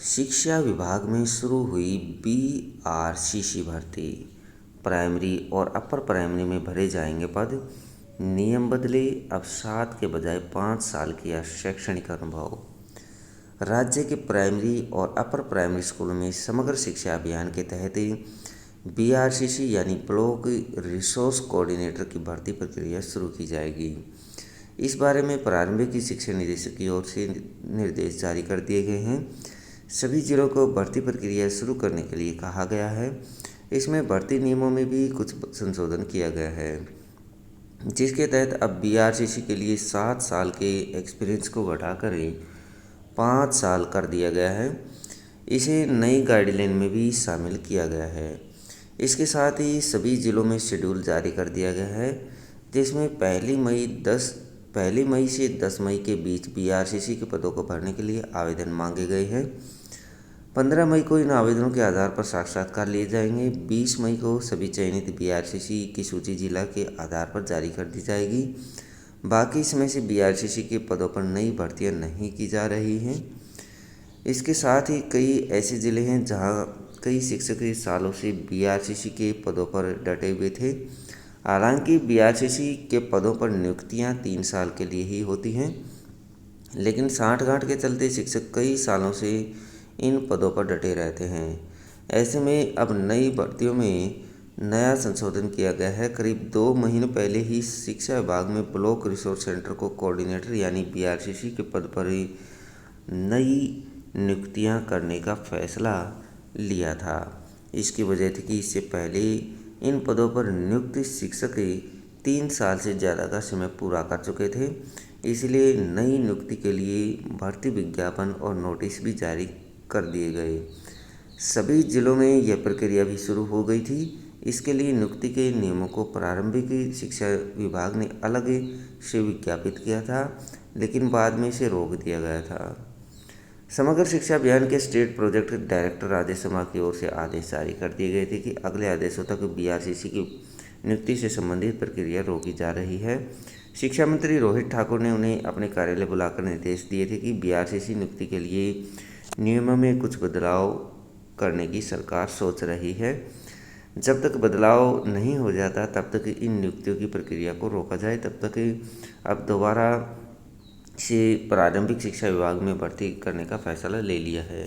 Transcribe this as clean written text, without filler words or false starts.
शिक्षा विभाग में शुरू हुई बीआरसीसी भर्ती। प्राइमरी और अपर प्राइमरी में भरे जाएंगे पद। नियम बदले, अब 7 के बजाय 5 साल किया शैक्षणिक अनुभव। राज्य के प्राइमरी और अपर प्राइमरी स्कूलों में समग्र शिक्षा अभियान के तहत बीआरसीसी यानी ब्लॉक रिसोर्स कोऑर्डिनेटर की भर्ती प्रक्रिया शुरू की जाएगी। इस बारे में प्रारंभिक शिक्षा निदेशक की ओर से निर्देश जारी कर दिए गए हैं। सभी जिलों को भर्ती प्रक्रिया शुरू करने के लिए कहा गया है। इसमें भर्ती नियमों में भी कुछ संशोधन किया गया है, जिसके तहत अब बीआरसीसी के लिए 7 साल के एक्सपीरियंस को घटाकर 5 साल कर दिया गया है। इसे नई गाइडलाइन में भी शामिल किया गया है। इसके साथ ही सभी जिलों में शेड्यूल जारी कर दिया गया है, जिसमें पहली मई से 10 मई के बीच बीआरसीसी के पदों को भरने के लिए आवेदन मांगे गए हैं। 15 मई को इन आवेदनों के आधार पर साक्षात्कार लिए जाएंगे। 20 मई को सभी चयनित बीआरसीसी की सूची जिला के आधार पर जारी कर दी जाएगी। बाकी समय से बीआरसीसी के पदों पर नई भर्तियां नहीं की जा रही हैं। इसके साथ ही कई ऐसे ज़िले हैं जहां कई शिक्षक सालों से बीआरसीसी के पदों पर डटे हुए थे। हालांकि बीआरसीसी के पदों पर नियुक्तियां 3 साल के लिए ही होती हैं, लेकिन साठगांठ के चलते शिक्षक कई सालों से इन पदों पर डटे रहते हैं। ऐसे में अब नई भर्तियों में नया संशोधन किया गया है। करीब 2 महीने पहले ही शिक्षा विभाग में ब्लॉक रिसोर्स सेंटर को कोऑर्डिनेटर यानी बीआरसीसी के पद पर नई नियुक्तियां करने का फैसला लिया था। इसकी वजह थी कि इससे पहले इन पदों पर नियुक्त शिक्षक 3 साल से ज़्यादा का समय पूरा कर चुके थे। इसलिए नई नियुक्ति के लिए भर्ती विज्ञापन और नोटिस भी जारी कर दिए गए। सभी जिलों में यह प्रक्रिया भी शुरू हो गई थी। इसके लिए नियुक्ति के नियमों को प्रारंभिक शिक्षा विभाग ने अलग से विज्ञापित किया था, लेकिन बाद में इसे रोक दिया गया था। समग्र शिक्षा अभियान के state project director Rajesh Sharma की ओर से आदेश जारी कर दिए गए थे कि अगले आदेशों तक बीआरसीसी की नियुक्ति से संबंधित प्रक्रिया रोकी जा रही है। शिक्षा मंत्री रोहित ठाकुर ने उन्हें अपने कार्यालय बुलाकर निर्देश दिए थे कि बीआरसीसी नियुक्ति के लिए नियमों में कुछ बदलाव करने की सरकार सोच रही है। जब तक बदलाव नहीं हो जाता तब तक इन नियुक्तियों की प्रक्रिया को रोका जाए। तब तक अब दोबारा से प्रारंभिक शिक्षा विभाग में भर्ती करने का फैसला ले लिया है।